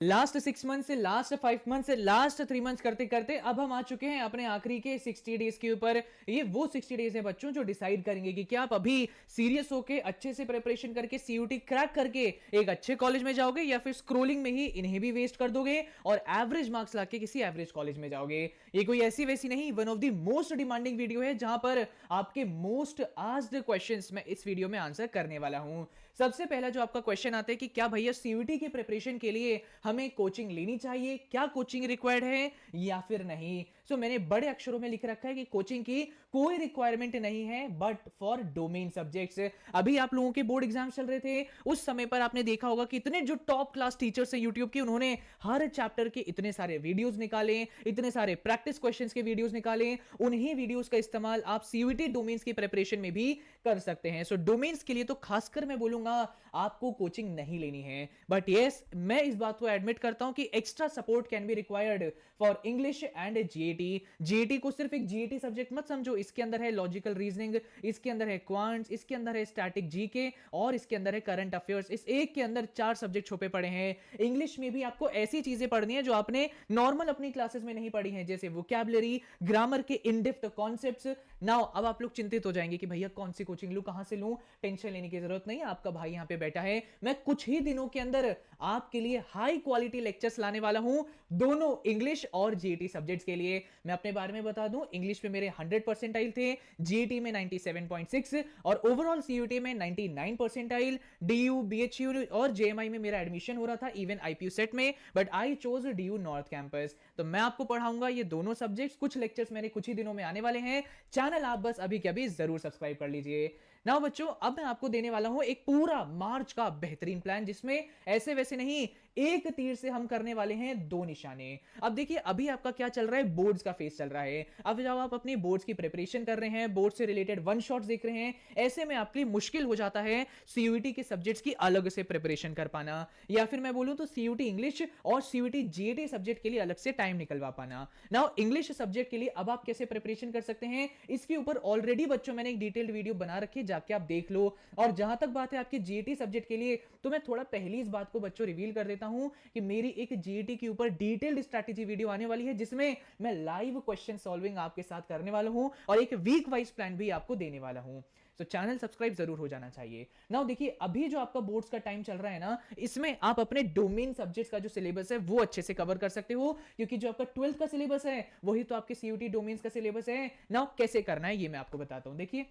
Last 6 month से last 5 month से last 3 months करते करते अब हम आ चुके हैं अपने आखिरी के 60 डेज के ऊपर। ये वो 60 डेज है बच्चों जो डिसाइड करेंगे कि क्या आप अभी सीरियस होके अच्छे से प्रिपरेशन करके सीयूटी क्रैक करके एक अच्छे कॉलेज में जाओगे या फिर स्क्रोलिंग में ही इन्हें भी वेस्ट कर दोगे और एवरेज मार्क्स लाके किसी एवरेज कॉलेज में जाओगे। ये कोई ऐसी वैसी नहीं, one of the most demanding video है जहां पर आपके मोस्ट आस्क्ड क्वेश्चंस मैं इस वीडियो में आंसर करने वाला हूं। सबसे पहला जो आपका क्वेश्चन आता है कि क्या भैया सीयूटी की प्रिपरेशन के लिए हमें कोचिंग लेनी चाहिए, क्या कोचिंग रिक्वायर्ड है या फिर नहीं। सो मैंने बड़े अक्षरों में लिख रखा है कि कोचिंग की कोई रिक्वायरमेंट नहीं है बट फॉर डोमेन सब्जेक्ट्स। अभी आप लोगों के बोर्ड एग्जाम चल रहे थे, उस समय पर आपने देखा होगा कि इतने जो टॉप क्लास टीचर्स हैं यूट्यूब के, उन्होंने हर चैप्टर के इतने सारे वीडियोस निकाले, इतने सारे प्रैक्टिस क्वेश्चंस के वीडियोस निकाले। उन्हीं वीडियोस का इस्तेमाल आप सीयूटी डोमेन्स की प्रिपरेशन में भी कर सकते हैं। सो डोमेन्स के लिए तो खासकर मैं बोलूंगा आपको कोचिंग नहीं लेनी है। बट यस, मैं इस बात को एडमिट करता हूं कि extra support can be required for English and GAT. GAT को सिर्फ एक जीएटी सब्जेक्ट मत समझो, इसके अंदर है लॉजिकल रीजनिंग, इसके अंदर है क्वांट्स, इसके अंदर है स्टैटिक जीके और इसके अंदर है करंट अफेयर्स। इस एक के अंदर 4 सब्जेक्ट छुपे पड़े हैं। इंग्लिश में भी आपको ऐसी चीजें पढ़नी है जो आपने नॉर्मल अपनी क्लासेस में नहीं पढ़ी हैं, जैसे वोकैबुलरी, ग्रामर के इन डेप्थ कॉन्सेप्ट्स। नाउ अब आप लोग चिंतित हो जाएंगे कि भैया कौन सी कोचिंग लूं, कहां से लूं। टेंशन लेने की जरूरत नहीं, आपका भाई यहां पे बैठा है। मैं कुछ ही दिनों के अंदर आपके लिए हाई क्वालिटी लेक्चर्स लाने वाला हूं, दोनों इंग्लिश और जीएटी सब्जेक्ट्स के लिए। मैं अपने बारे में बता दूं, इंग्लिश में मेरे 100 परसेंटाइल थे, जीएटी में 97.6 और ओवरऑल सीयूटी में 99 परसेंटाइल। डीयू, बीएचयू और जेएमआई में मेरा एडमिशन हो रहा था, इवन आईपीयू सेट में, but I chose DU north campus. तो मैं आपको पढ़ाऊंगा ये दोनों सब्जेक्ट्स। कुछ लेक्चर्स मेरे कुछ ही दिनों में आने वाले हैं। चैनल आप बस अभी के अभी जरूर सब्सक्राइब कर लीजिए। नाउ बच्चों, अब मैं आपको देने वाला हूं एक पूरा मार्च का बेहतरीन प्लान, जिसमें ऐसे वैसे नहीं, एक तीर से हम करने वाले हैं 2 निशाने। अब देखिए, अभी आपका क्या चल रहा है, बोर्ड्स का फेस चल रहा है। अब जब आप अपनी बोर्ड्स की प्रिपरेशन कर रहे हैं, बोर्ड से रिलेटेड वन शॉट्स देख रहे हैं, ऐसे में आपके लिए मुश्किल हो जाता है सीयूटी के सब्जेक्ट्स की अलग से प्रिपरेशन कर पाना, या फिर मैं बोलूं तो सीयूटी इंग्लिश और सीयूटी जीएटी सब्जेक्ट के लिए अलग से टाइम निकलवा पाना। नाउ इंग्लिश सब्जेक्ट के लिए अब आप कैसे प्रिपरेशन कर सकते हैं, इसके ऊपर ऑलरेडी बच्चों मैंने एक डिटेल्ड वीडियो बना रखी है, जाके आप देख लो। और जहां तक बात है आपके जीएटी सब्जेक्ट के लिए, तो मैं थोड़ा पहली इस बात को बच्चों रिवील कर देता हूं कि मेरी एक जीएटी के ऊपर डिटेल्ड स्ट्रैटेजी वीडियो आने वाली है, जिसमें मैं लाइव क्वेश्चन सॉल्विंग आपके साथ करने वाला हूं और एक वीक वाइज प्लान भी आपको देने वाला हूं। तो चैनल सब्सक्राइब जरूर हो जाना चाहिए। नाउ देखिए, अभी जो आपका बोर्ड्स का टाइम चल रहा है ना, इसमें आप अपने डोमेन सब्जेक्ट्स का जो सिलेबस है वो अच्छे से कवर कर सकते हो, क्योंकि जो आपका 12th का सिलेबस है वही तो आपके सीयूटी डोमेन्स का सिलेबस है। नाउ कैसे करना है ये मैं आपको बताता हूं। देखिए,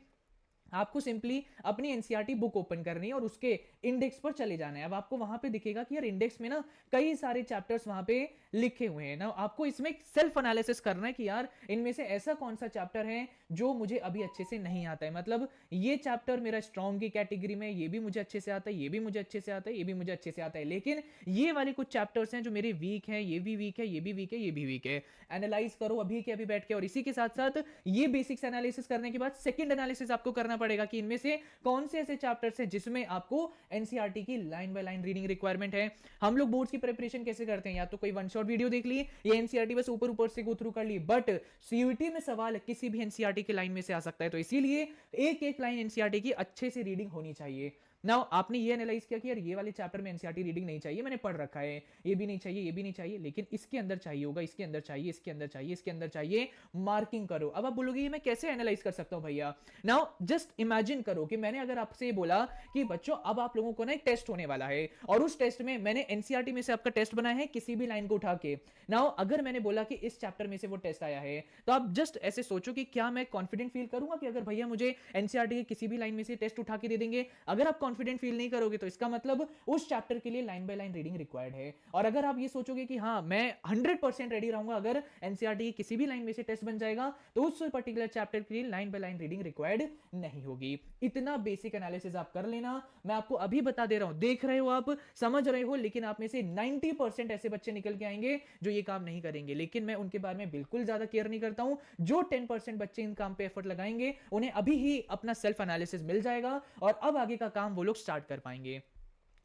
आपको सिंपली अपनी एनसीईआरटी बुक ओपन करनी है और उसके इंडेक्स पर चले जाना है। अब आपको वहां पे दिखेगा कि यार इंडेक्स में ना कई सारे चैप्टर्स वहां पे लिखे हुए हैं ना। आपको इसमें सेल्फ एनालिसिस करना है कि यार इनमें से ऐसा कौन सा चैप्टर है जो मुझे अभी अच्छे से नहीं आता है, मतलब ये चैप्टर मेरा स्ट्रॉन्ग की कैटेगरी में, ये भी मुझे अच्छे से आता है, ये भी मुझे अच्छे से आता है, ये भी मुझे अच्छे से आता है, लेकिन ये वाले कुछ चैप्टर्स हैं जो मेरे वीक हैं, ये भी वीक है, ये भी वीक है, ये भी वीक है। एनालाइज करो अभी के अभी बैठ के, और इसी के साथ साथ ये बेसिक्स एनालिसिस करने के बाद सेकंड एनालिसिस आपको करना पड़ेगा कि इनमें से कौन से ऐसे चैप्टर्स हैं जिसमें आपको एनसीईआरटी की line by line reading requirement है। हम लोग बोर्ड्स की प्रिपरेशन कैसे करते हैं, या तो कोई वन शॉट वीडियो देख ली या एनसीईआरटी बस ऊपर ऊपर से गो थ्रू कर ली, बट सीयूटी में सवाल किसी भी एनसीईआरटी की लाइन में से आ सकता है, तो इसीलिए एक एक लाइन एनसीईआरटी की अच्छे से रीडिंग होनी चाहिए। नाउ आपने ये एनालाइज किया कि यार ये वाले चैप्टर में एनसीईआरटी रीडिंग नहीं चाहिए, मैंने पढ़ रखा है, ये भी नहीं चाहिए, ये भी नहीं चाहिए, लेकिन इसके अंदर चाहिए होगा, इसके अंदर चाहिए, इसके अंदर चाहिए, इसके अंदर चाहिए, मार्किंग करो। अब आप बोलोगे ये मैं कैसे एनालाइज कर सकता हूं भैया। नाउ जस्ट इमेजिन करो कि मैंने अगर आपसे बोला कि बच्चों अब आप लोगों को ना एक टेस्ट होने वाला है, और उस टेस्ट में मैंने एनसीईआरटी में से आपका टेस्ट बनाया है किसी भी लाइन को उठा के। नाउ अगर मैंने बोला कि इस चैप्टर में से वो टेस्ट आया है, तो आप जस्ट ऐसे सोचो कि क्या मैं कॉन्फिडेंट फील करूंगा कि अगर भैया मुझे एनसीईआरटी के किसी भी लाइन में से टेस्ट उठा के दे देंगे। अगर आप कॉन्फिडेंट फील नहीं करोगे तो इसका मतलब उस चैप्टर के लिए line by line reading required है। और अगर आप ये सोचोगे कि हां मैं 100% रेडी रहूंगा अगर एनसीईआरटी की किसी भी लाइन में से टेस्ट बन जाएगा, तो उस पर्टिकुलर चैप्टर के लिए line by line reading required नहीं होगी। इतना बेसिक एनालिसिस आप कर लेना, मैं आपको अभी बता दे रहा हूं। देख रहे हो, आप समझ रहे हो, लेकिन आप में से 90% ऐसे बच्चे निकल के आएंगे जो ये काम नहीं करेंगे, लेकिन मैं उनके बारे में बिल्कुल ज्यादा केयर नहीं करता हूं। जो 10% बच्चे इन काम पे एफर्ट लगाएंगे उन्हें अभी ही अपना सेल्फ एनालिसिस मिल जाएगा और अब आगे का काम वो लोग स्टार्ट कर पाएंगे।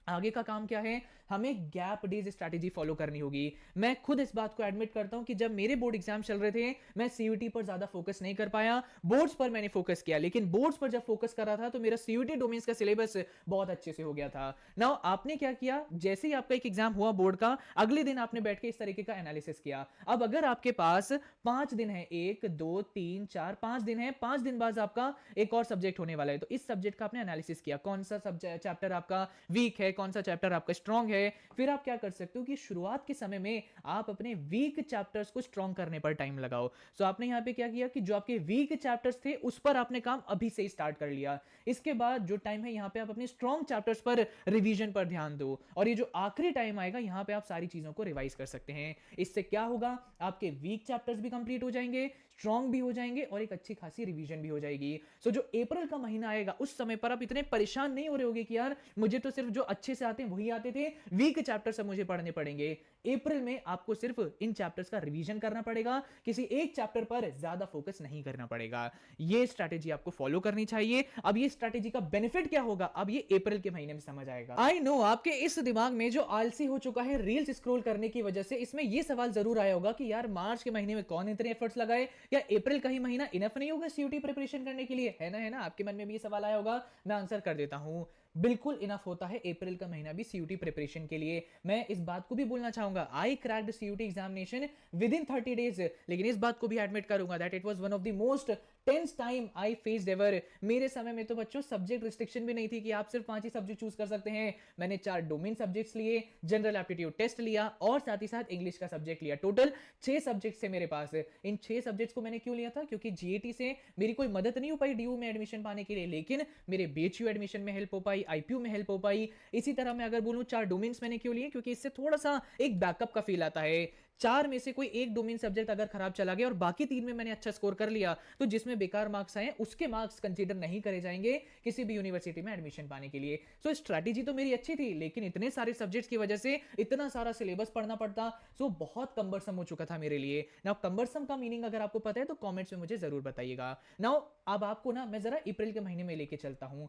आगे का काम क्या है, हमें गैप डेज स्ट्रैटेजी फॉलो करनी होगी। मैं खुद इस बात को एडमिट करता हूं कि जब मेरे बोर्ड एग्जाम चल रहे थे, मैं सीयूटी पर ज्यादा फोकस नहीं कर पाया। बोर्ड्स पर मैंने फोकस किया, लेकिन बोर्ड्स पर जब फोकस कर रहा था तो मेरा सीयूटी डोमेन्स का सिलेबस बहुत अच्छे से हो गया था। नाउ आपने क्या किया, जैसे ही आपका एक एग्जाम हुआ बोर्ड का, अगले दिन आपने बैठ के इस तरीके का एनालिसिस किया। अब अगर आपके पास 5 दिन है, 1 2 3 4 5 दिन है, 5 दिन बाद आपका एक और सब्जेक्ट होने वाला है, तो इस सब्जेक्ट का आपने एनालिसिस किया, कौन सा चैप्टर आपका वीक है, कौन सा चैप्टर आपका स्ट्रांग है। फिर आप क्या कर सकते हो कि शुरुआत के समय में आप अपने वीक चैप्टर्स को स्ट्रांग करने पर टाइम लगाओ। सो आपने यहां पे क्या किया कि जो आपके वीक चैप्टर्स थे उस पर आपने काम अभी से स्टार्ट कर लिया। इसके बाद जो टाइम है यहां पे आप अपने स्ट्रांग चैप्टर्स पर रिवीजन पर ध्यान दो, और ये जो आखिरी टाइम आएगा यहां पे आप सारी चीजों को रिवाइज कर सकते हैं। इससे क्या होगा, आपके वीक चैप्टर्स भी कंप्लीट हो जाएंगे, स्ट्रांग भी हो जाएंगे, और एक अच्छी खासी रिवीजन भी हो जाएगी। सो जो अप्रैल का महीना आएगा उस समय पर आप इतने परेशान नहीं हो रहे होगे कि यार मुझे तो सिर्फ जो अच्छे से आते हैं वही आते थे, वीक चैप्टर सब मुझे पढ़ने पड़ेंगे। अप्रैल में आपको सिर्फ इन चैप्टर्स का रिवीजन करना पड़ेगा, किसी एक चैप्टर पर ज्यादा फोकस नहीं करना पड़ेगा। ये स्ट्रैटेजी आपको फॉलो करनी चाहिए। अब ये स्ट्रैटेजी का बेनिफिट क्या होगा, अब ये अप्रैल के महीने में समझ आएगा। आई नो आपके इस दिमाग में जो आलसी हो चुका है रील्स स्क्रॉल करने की वजह से, इसमें ये सवाल जरूर आया होगा कि यार मार्च के महीने में कौन इतने एफर्ट्स लगाए, या अप्रैल का ही महीना इनफ नहीं होगा सीयूटी प्रिपरेशन करने के लिए, है ना? है ना, आपके मन में भी ये सवाल आया होगा। मैं आंसर कर देता हूं, बिल्कुल इनफ होता है अप्रैल का महीना भी सीयूटी प्रिपरेशन के लिए। मैं इस बात को भी बोलना चाहूंगा, I cracked CUET examination within 30 days, लेकिन इस बात को भी एडमिट करूंगा that it was one of the most tense time I faced ever. मेरे समय में तो बच्चों सब्जेक्ट रिस्ट्रिक्शन भी नहीं थी कि आप सिर्फ 5 ही सब्जेक्ट चूज कर सकते हैं। मैंने 4 डोमेन सब्जेक्ट्स लिए, जनरल एप्टीट्यूड टेस्ट लिया, और साथ ही साथ इंग्लिश का सब्जेक्ट लिया। टोटल 6 सब्जेक्ट्स थे मेरे पास। इन 6 सब्जेक्ट्स को मैंने क्यों लिया था, क्योंकि जीएटी से मेरी कोई मदद नहीं हो पाई डीयू में एडमिशन पाने के लिए, लेकिन मेरे बीएचयू एडमिशन में हेल्प हो पाई, आईपीयू में हेल्प हो पाई। इसी तरह मैं अगर बोलूं 4 डोमेन्स मैंने क्यों लिए, क्योंकि इससे थोड़ा सा एक बैकअप का फील आता है। 4 में से कोई एक डोमेन सब्जेक्ट अगर खराब चला गया और बाकी 3 में मैंने अच्छा स्कोर कर लिया, तो जिसमें बेकार मार्क्स आए उसके मार्क्स कंसीडर नहीं करे जाएंगे किसी भी यूनिवर्सिटी में एडमिशन पाने के लिए। सो स्ट्रैटेजी तो मेरी अच्छी थी, लेकिन इतने सारे सब्जेक्ट्स की वजह से इतना सारा सिलेबस पढ़ना पड़ता, सो बहुत कम्बरसम हो चुका था मेरे लिए। नाउ कम्बरसम का मीनिंग अगर आपको पता है तो कमेंट्स में मुझे जरूर बताइएगा। नाउ अब आपको ना मैं जरा अप्रैल के महीने में लेके चलता हूं।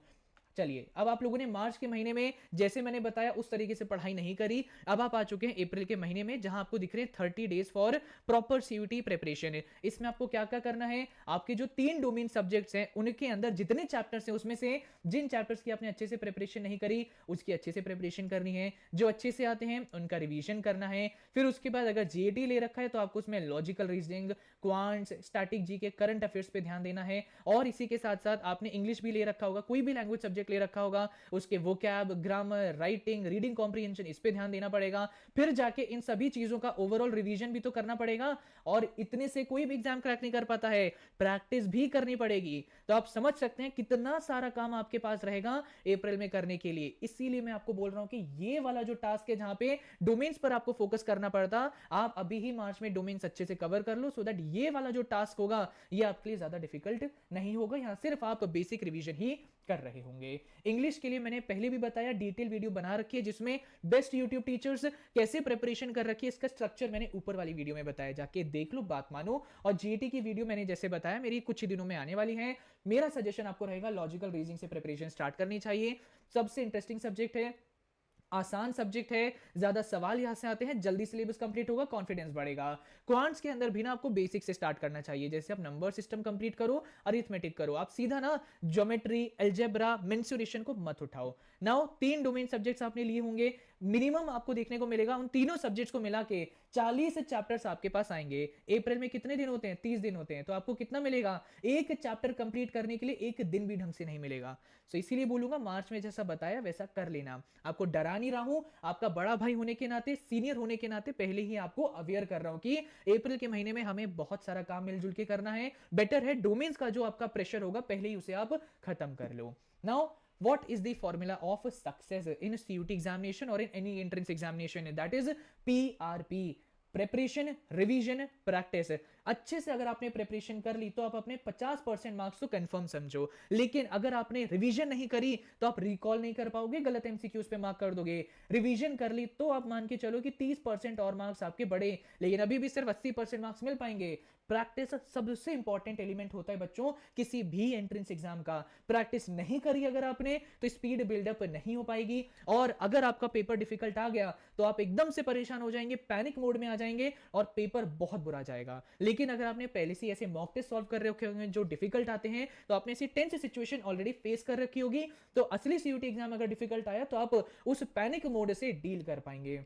चलिए, अब आप लोगों ने मार्च के महीने में जैसे मैंने बताया उस तरीके से पढ़ाई नहीं करी। अब आप आ चुके हैं अप्रैल के महीने में, जहां आपको दिख रहे हैं 30 days for proper CUET preparation. इसमें आपको क्या क्या करना है, आपके जो 3 डोमेन सब्जेक्ट्स हैं उनके अंदर जितने चैप्टर्स हैं उसमें से जिन चैप्टर्स की आपने अच्छे से प्रिपरेशन नहीं करी उसकी अच्छे से प्रिपरेशन करनी है, जो अच्छे से आते हैं उनका रिवीजन करना है। फिर उसके बाद अगर जीएटी ले रखा है तो आपको उसमें logical reasoning, quants, static GK, current affairs पे ध्यान देना है। और इसी के साथ साथ आपने इंग्लिश भी ले रखा होगा, कोई भी लैंग्वेज सब्जेक्ट ले रखा होगा, उसके vocab, grammar, writing, reading comprehension, इस पे ध्यान देना पड़ेगा। फिर जाके इन सभी चीजों का ओवरऑल रिवीजन भी तो करना पड़ेगा, और इतने से कोई भी एग्जाम क्रैक नहीं कर पाता है, प्रैक्टिस भी करनी पड़ेगी। तो आप समझ सकते हैं कितना सारा काम आपके पास रहेगा अप्रैल में करने के लिए। इसीलिए मैं आपको बोल रहा हूं कि ये वाला जो टास्क है जहां पे डोमेन्स पर आपको फोकस करना पड़ता, आप अभी ही मार्च में डोमेन्स अच्छे से कवर कर लो, सो दैट ये वाला जो टास्क होगा ये आपके लिए ज्यादा डिफिकल्ट नहीं होगा। यहां सिर्फ आप बेसिक रिवीजन ही कर रहे होंगे। इंग्लिश के लिए मैंने पहले भी बताया, डिटेल वीडियो बना रखी है जिसमें बेस्ट यूट्यूब टीचर्स कैसे प्रिपरेशन कर रखी है, इसका स्ट्रक्चर मैंने ऊपर वाली वीडियो में बताया, जाके देख लो, बात मानो। और जीएटी की वीडियो मैंने जैसे बताया मेरी कुछ ही दिनों में आने वाली है। मेरा सजेशन आपको रहेगा लॉजिकल रीजनिंग से प्रिपरेशन स्टार्ट करनी चाहिए। सबसे इंटरेस्टिंग सब्जेक्ट है, आसान सब्जेक्ट है, ज्यादा सवाल यहां से आते हैं, जल्दी सिलेबस कंप्लीट होगा, कॉन्फिडेंस बढ़ेगा। क्वांट्स के अंदर भी ना आपको बेसिक से स्टार्ट करना चाहिए, जैसे आप नंबर सिस्टम कंप्लीट करो, अरिथमेटिक करो, आप सीधा ना ज्योमेट्री, अलजेब्रा, मेंसुरेशन को मत उठाओ। नाउ 3 डोमेन सब्जेक्ट्स आपने लिए होंगे, मिनिमम आपको देखने को मिलेगा उन तीनों सब्जेक्ट्स को मिला के 40 चैप्टर्स आपके पास आएंगे। अप्रैल में कितने दिन होते हैं, 30 दिन होते हैं, तो आपको कितना मिलेगा, एक चैप्टर कंप्लीट करने के लिए एक दिन भी ढंग से नहीं मिलेगा। सो इसीलिए बोलूंगा मार्च में जैसा बताया वैसा कर लेना। आपको डरा नहीं रहा हूं, आपका बड़ा भाई होने के नाते, सीनियर होने के नाते पहले ही आपको अवेयर कर रहा हूं कि अप्रैल के महीने में हमें बहुत सारा काम मिलजुल के करना है। बेटर है डोमेन्स का जो आपका प्रेशर होगा पहले ही उसे आप खत्म कर लो। Now what is the formula of success in a CUT examination or in any entrance examination? That is PRP, preparation, revision, practice. अच्छे से अगर आपने प्रेपरेशन कर ली तो आप अपने 50% मार्क्स तो कंफर्म समझो, लेकिन अगर आपने रिवीजन नहीं करी तो आप रिकॉल नहीं कर पाओगे, गलत एमसीक्यूज पे मार्क कर दोगे। रिवीजन कर ली तो आप मान के चलो कि 30% और मार्क्स आपके बढ़े, लेकिन अभी भी सिर्फ 80% मार्क्स मिल पाएंगे। प्रैक्टिस सबसे इंपॉर्टेंट एलिमेंट होता है बच्चों किसी भी एंट्रेंस एग्जाम का। प्रैक्टिस नहीं करी अगर आपने तो स्पीड बिल्डअप नहीं हो पाएगी, और अगर आपका पेपर डिफिकल्ट आ गया तो आप एकदम से परेशान हो जाएंगे, पैनिक मोड में आ जाएंगे और पेपर बहुत बुरा जाएगा। लेकिन अगर आपने पहले से ऐसे मॉक टेस्ट सॉल्व कर रखे होंगे जो डिफिकल्ट आते हैं, तो आपने ऐसी टेंस सिचुएशन ऑलरेडी फेस कर रखी होगी, तो असली सीयूटी एग्जाम अगर डिफिकल्ट आया तो आप उस पैनिक मोड से डील कर पाएंगे।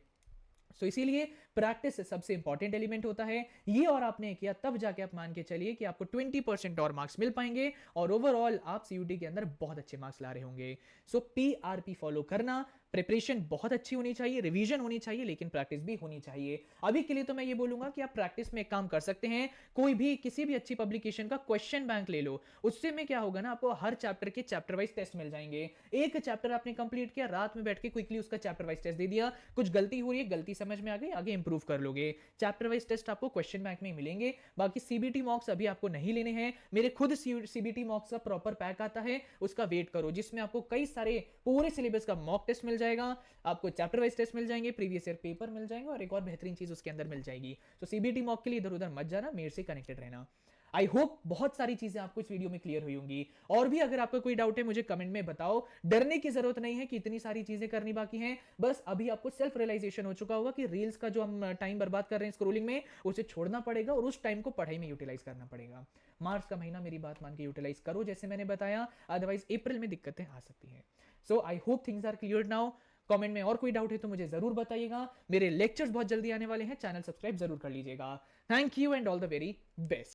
सो इसीलिए प्रैक्टिस सबसे इंपॉर्टेंट एलिमेंट होता है ये, और आपने किया तब जाके आप मान के चलिए कि आपको 20% और मार्क्स मिल पाएंगे और ओवरऑल आप सीयूटी के अंदर बहुत अच्छे मार्क्स ला रहे होंगे। सो पीआरपी फॉलो करना, प्रिपरेशन बहुत अच्छी होनी चाहिए, रिवीजन होनी चाहिए, लेकिन प्रैक्टिस भी होनी चाहिए। अभी के लिए तो मैं ये बोलूंगा कि आप प्रैक्टिस में एक काम कर सकते हैं, कोई भी किसी भी अच्छी पब्लिकेशन का क्वेश्चन बैंक ले लो। उससे में क्या होगा ना, आपको हर चैप्टर के चैप्टर वाइज टेस्ट मिल जाएंगे। एक चैप्टर आपने कंप्लीट किया, रात में बैठ के क्विकली उसका चैप्टर वाइज टेस्ट दे दिया, कुछ गलती हो रही है, गलती समझ में आ गई, आगे इंप्रूव कर लोगे। चैप्टर वाइज टेस्ट आपको क्वेश्चन बैंक में मिलेंगे। बाकी सीबीटी मॉक्स अभी आपको नहीं लेने हैं, मेरे खुद सीबीटी मॉक्स का प्रॉपर पैक आता है, उसका वेट करो, जिसमें आपको कई सारे पूरे सिलेबस का मॉक टेस्ट मिल जाएगा, आपको चैप्टर वाइज टेस्ट मिल जाएंगे, प्रीवियस ईयर पेपर मिल जाएंगे, और एक और बेहतरीन चीज उसके अंदर मिल जाएगी। तो सीबीटी मॉक के लिए इधर उधर मत जाना, मेरे से कनेक्टेड रहना। आई होप बहुत सारी चीजें आपको इस वीडियो में क्लियर हुई होंगी, और भी अगर आपका कोई डाउट है मुझे कमेंट में बताओ। डरने की जरूरत नहीं है कि इतनी सारी चीजें करनी बाकी हैं, बस अभी आपको सेल्फ रियलाइजेशन हो चुका होगा कि रील्स का जो हम टाइम बर्बाद कर रहे हैं स्क्रोलिंग में, उसे छोड़ना पड़ेगा और उस टाइम को पढ़ाई में यूटिलाइज करना पड़ेगा। मार्च का महीना मेरी बात मान के यूटिलाइज करो जैसे मैंने बताया, अदरवाइज अप्रैल में दिक्कतें आ सकती हैं। So I hope things are clear now. Comment में और कोई डाउट है तो मुझे जरूर बताइएगा। मेरे लेक्चर्स बहुत जल्दी आने वाले हैं, चैनल सब्सक्राइब जरूर कर लीजिएगा। Thank you and all the very best.